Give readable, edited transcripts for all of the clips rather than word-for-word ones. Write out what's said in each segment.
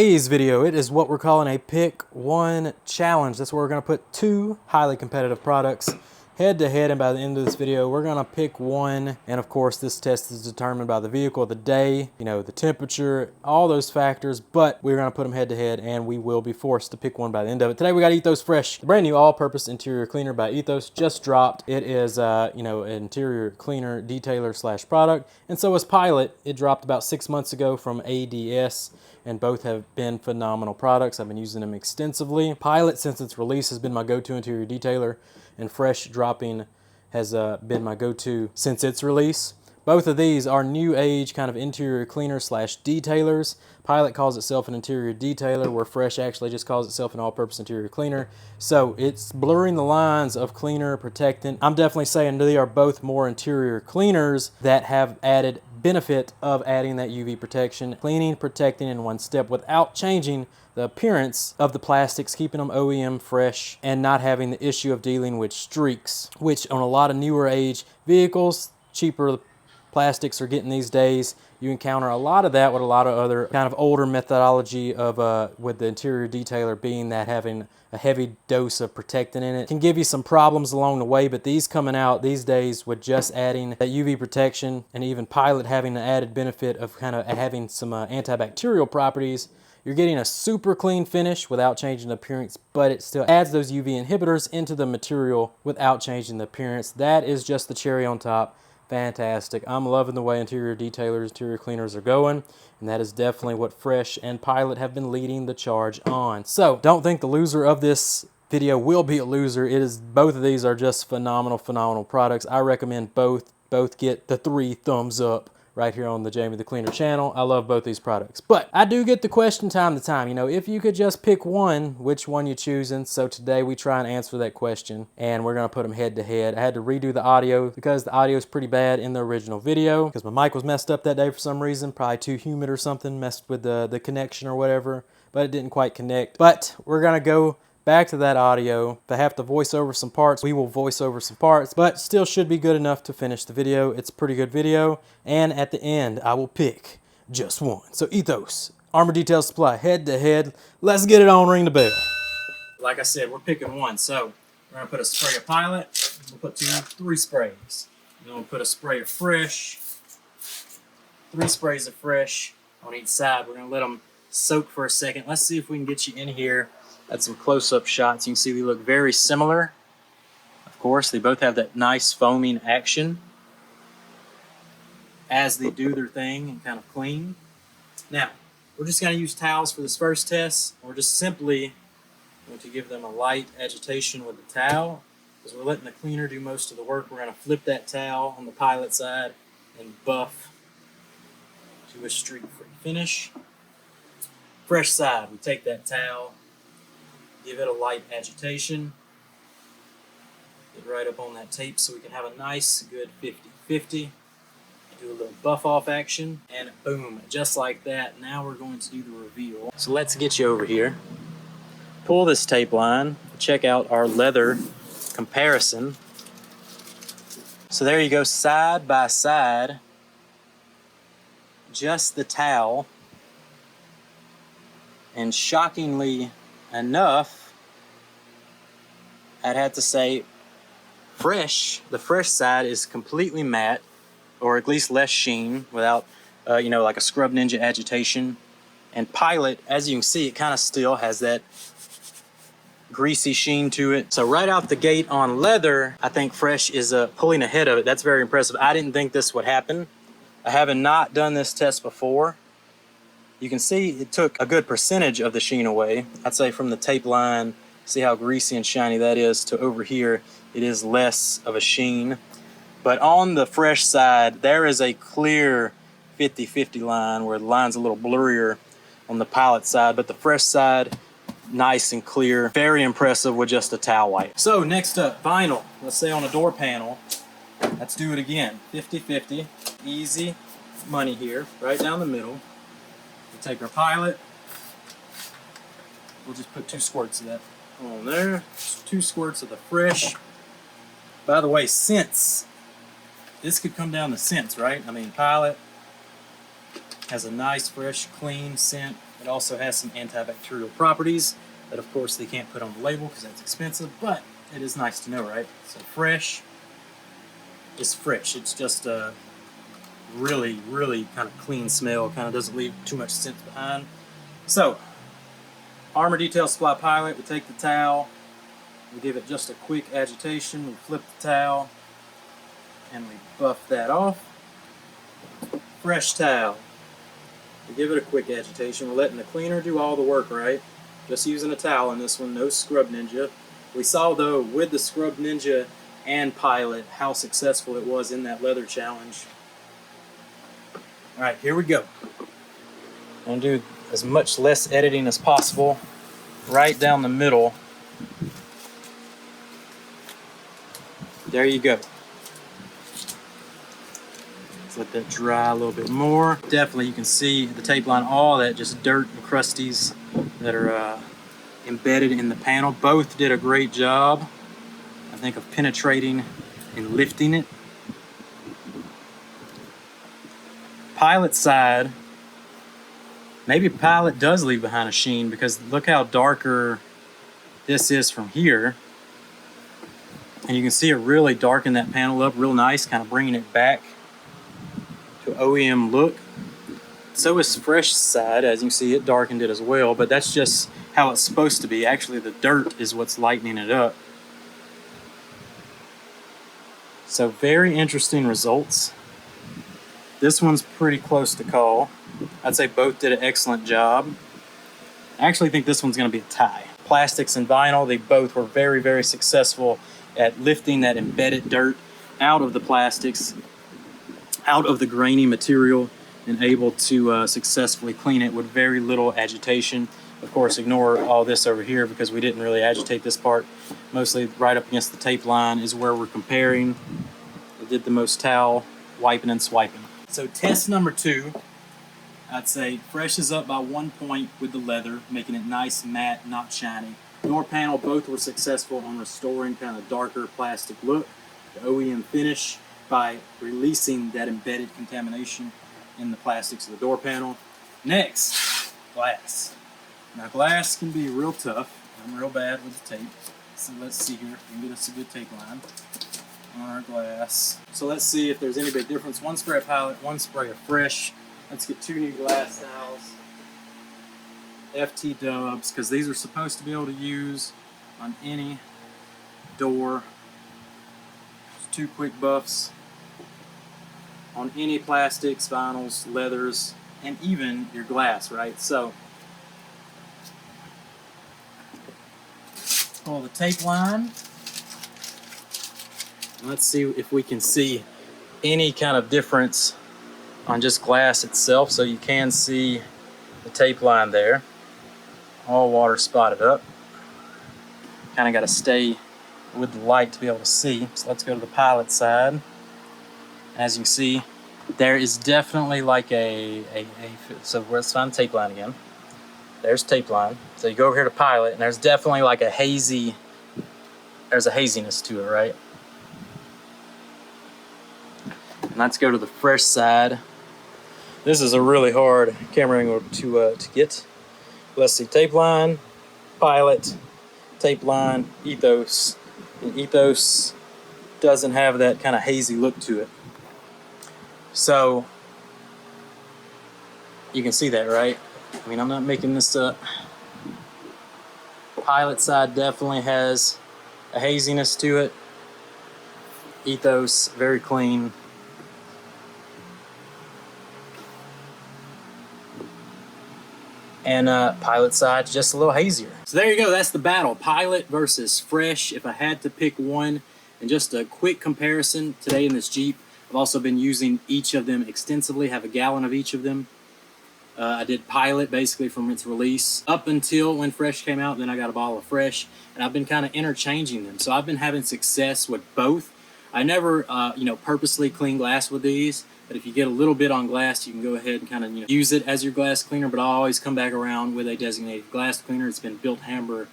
Today's video, it is what we're calling a pick one challenge. That's where we're going to put two highly competitive products head to head, and by the end of this video we're going to pick one. And of course this test is determined by the vehicle of the day, you know, the temperature, all those factors, but we're going to put them head to head and we will be forced to pick one by the end of it. Today we got Ethos Fresh, the brand new all-purpose interior cleaner by Ethos, just dropped. It is you know, an interior cleaner detailer slash product, and so is Pilot. It dropped about 6 months ago from ADS, and both have been phenomenal products. I've been using them extensively. Pilot, since its release, has been my go-to interior detailer, and Fresh dropping has been my go-to since its release. Both of these are new age kind of interior cleaner slash detailers. Pilot calls itself an interior detailer, where Fresh actually just calls itself an all-purpose interior cleaner. So it's blurring the lines of cleaner, protectant. I'm definitely saying they are both more interior cleaners that have added benefit of adding that UV protection, cleaning, protecting in one step without changing the appearance of the plastics, keeping them OEM fresh and not having the issue of dealing with streaks, which on a lot of newer age vehicles, cheaper plastics are getting these days, you encounter a lot of that with a lot of other kind of older methodology of with the interior detailer being that having a heavy dose of protectant in it can give you some problems along the way. But these coming out these days with just adding that UV protection, and even Pilot having the added benefit of kind of having some antibacterial properties, you're getting a super clean finish without changing the appearance, but it still adds those UV inhibitors into the material without changing the appearance. That is just the cherry on top. Fantastic. I'm loving the way interior detailers, interior cleaners are going, and that is definitely what Fresh and Pilot have been leading the charge on. So don't think the loser of this video will be a loser. It is, both of these are just phenomenal products. I recommend both. Both get the 3 thumbs up right here on the Jamie the Cleaner channel. I love both these products. But I do get the question time to time, you know, if you could just pick one, which one you choosing? So today we try and answer that question, and we're gonna put them head to head. I had to redo the audio because the audio is pretty bad in the original video because my mic was messed up that day for some reason, probably too humid or something, messed with the connection or whatever, but it didn't quite connect. But we're gonna go back to that audio. If I have to voice over some parts, we will voice over some parts, but still should be good enough to finish the video. It's a pretty good video, and at the end, I will pick just one. So Ethos, Armor Detail Supply, head to head. Let's get it on, ring the bell. Like I said, we're picking one. So we're gonna put a spray of Pilot. We'll put 3 sprays. Then we'll put a spray of Fresh. 3 sprays of Fresh on each side. We're gonna let them soak for a second. Let's see if we can get you in here. That's some close-up shots. You can see they look very similar. Of course, they both have that nice foaming action as they do their thing and kind of clean. Now, we're just going to use towels for this first test. We're just simply going to give them a light agitation with the towel. Because we're letting the cleaner do most of the work, we're going to flip that towel on the Pilot side and buff to a streak-free finish. Fresh side, we take that towel, give it a light agitation, get right up on that tape so we can have a nice, good 50-50. Do a little buff off action, and boom, just like that. Now we're going to do the reveal. So let's get you over here. Pull this tape line, check out our leather comparison. So there you go, side by side, just the towel, and shockingly enough, I'd have to say Fresh, the Fresh side is completely matte, or at least less sheen, without you know, like a Scrub Ninja agitation. And Pilot, as you can see, it kind of still has that greasy sheen to it. So right out the gate on leather, I think Fresh is pulling ahead of it. That's very impressive. I didn't think this would happen. I haven't not done this test before. You can see it took a good percentage of the sheen away. I'd say from the tape line, see how greasy and shiny that is, to over here, it is less of a sheen. But on the Fresh side, there is a clear 50-50 line where the line's a little blurrier on the Pilot side, but the Fresh side, nice and clear. Very impressive with just a towel wipe. So next up, vinyl. Let's say on a door panel. Let's do it again. 50-50, easy money here, right down the middle. We'll take our Pilot. We'll just put 2 squirts of that on there. 2 squirts of the Fresh. By the way, scents. This could come down to scents, right? I mean, Pilot has a nice, fresh, clean scent. It also has some antibacterial properties that, of course, they can't put on the label because that's expensive, but it is nice to know, right? So fresh is fresh. It's just a really, really kind of clean smell. Kind of doesn't leave too much scent behind. So, Armor Detail Supply Pilot, we take the towel, we give it just a quick agitation, we flip the towel, and we buff that off. Fresh towel. We give it a quick agitation. We're letting the cleaner do all the work, right? Just using a towel in this one, no Scrub Ninja. We saw, though, with the Scrub Ninja and Pilot, how successful it was in that leather challenge. All right, here we go. I'm going to do as much less editing as possible, right down the middle. There you go. Let's let that dry a little bit more. Definitely you can see the tape line, all that just dirt and crusties that are embedded in the panel. Both did a great job, I think, of penetrating and lifting it. Pilot side, maybe Pilot does leave behind a sheen, because look how darker this is from here. And you can see it really darken that panel up real nice, kind of bringing it back to OEM look. So is Fresh side, as you can see, it darkened it as well, but that's just how it's supposed to be. Actually, the dirt is what's lightening it up. So very interesting results. This one's pretty close to call. I'd say both did an excellent job. I actually think this one's going to be a tie. Plastics and vinyl, they both were very, very successful at lifting that embedded dirt out of the plastics, out of the grainy material, and able to successfully clean it with very little agitation. Of course, ignore all this over here because we didn't really agitate this part. Mostly right up against the tape line is where we're comparing. We did the most towel wiping and swiping. So test number 2, I'd say Fresh is up by 1 point with the leather, making it nice, matte, not shiny. Door panel, both were successful on restoring kind of darker plastic look. The OEM finish by releasing that embedded contamination in the plastics of the door panel. Next, glass. Now glass can be real tough. I'm real bad with the tape. So let's see here if we can get us a good tape line on our glass. So let's see if there's any big difference. One spray of Pilot, one spray of Fresh. Let's get 2 new glass towels. FT Dubs, because these are supposed to be able to use on any door. Just 2 quick buffs on any plastics, vinyls, leathers, and even your glass, right? So pull the tape line. Let's see if we can see any kind of difference on just glass itself. So you can see the tape line there, all water spotted up. Kind of got to stay with the light to be able to see. So let's go to the Pilot side. As you can see, there is definitely like so let's find the tape line again. There's tape line. So you go over here to Pilot, and there's definitely like there's a haziness to it, right? And let's go to the Fresh side. This is a really hard camera angle to get. Let's see, tape line, Pilot, tape line, Ethos. And Ethos doesn't have that kind of hazy look to it. So you can see that, right? I mean, I'm not making this up. Pilot side definitely has a haziness to it. Ethos, very clean. And Pilot side, just a little hazier. So there you go, that's the battle. Pilot versus Fresh. If I had to pick one, and just a quick comparison today in this Jeep, I've also been using each of them extensively, have a gallon of each of them. I did Pilot basically from its release up until when Fresh came out, then I got a bottle of Fresh, and I've been kind of interchanging them. So I've been having success with both. I never, purposely clean glass with these, but if you get a little bit on glass, you can go ahead and kind of, use it as your glass cleaner, but I'll always come back around with a designated glass cleaner. It's been Built Hamber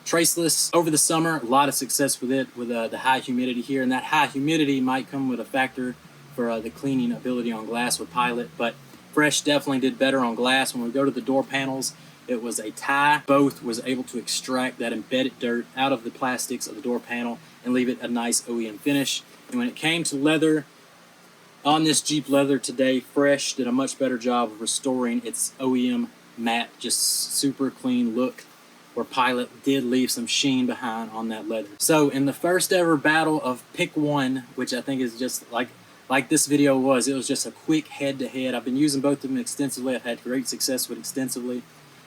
Traceless. Over the summer, a lot of success with it, with the high humidity here, and that high humidity might come with a factor for the cleaning ability on glass with Pilot, but Fresh definitely did better on glass. When we go to the door panels, it was a tie. Both was able to extract that embedded dirt out of the plastics of the door panel and leave it a nice OEM finish. And when it came to leather, on this Jeep leather today, Fresh did a much better job of restoring its OEM matte, just super clean look, where Pilot did leave some sheen behind on that leather. So in the first ever battle of Pick One, which I think is just like this video was, it was just a quick head-to-head. I've been using both of them extensively. I've had great success with extensively.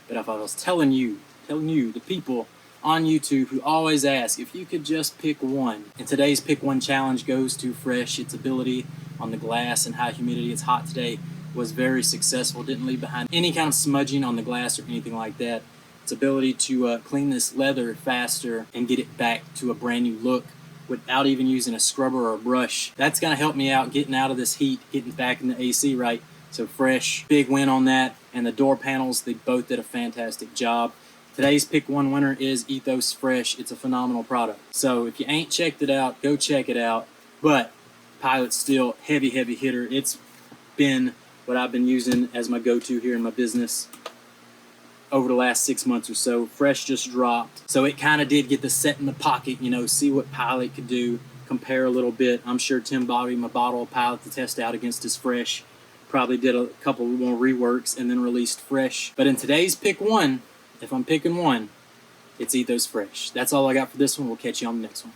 But if I was telling you, the people on YouTube who always ask if you could just pick one, and today's Pick One challenge goes to Fresh. Its ability on the glass and high humidity, it's hot today, was very successful. Didn't leave behind any kind of smudging on the glass or anything like that. Its ability to clean this leather faster and get it back to a brand new look without even using a scrubber or a brush. That's going to help me out getting out of this heat, getting back in the AC right. So Fresh, big win on that. And the door panels, they both did a fantastic job. Today's Pick One winner is Ethos Fresh. It's a phenomenal product. So if you ain't checked it out, go check it out. But Pilot's still heavy hitter. It's been what I've been using as my go-to here in my business over the last 6 months or so. Fresh just dropped. So it kind of did get the set in the pocket, you know, see what Pilot could do, compare a little bit. I'm sure Tim bought him a bottle of Pilot to test out against his Fresh. Probably did a couple more reworks and then released Fresh. But in today's Pick One, if I'm picking one, it's Ethos Fresh. That's all I got for this one. We'll catch you on the next one.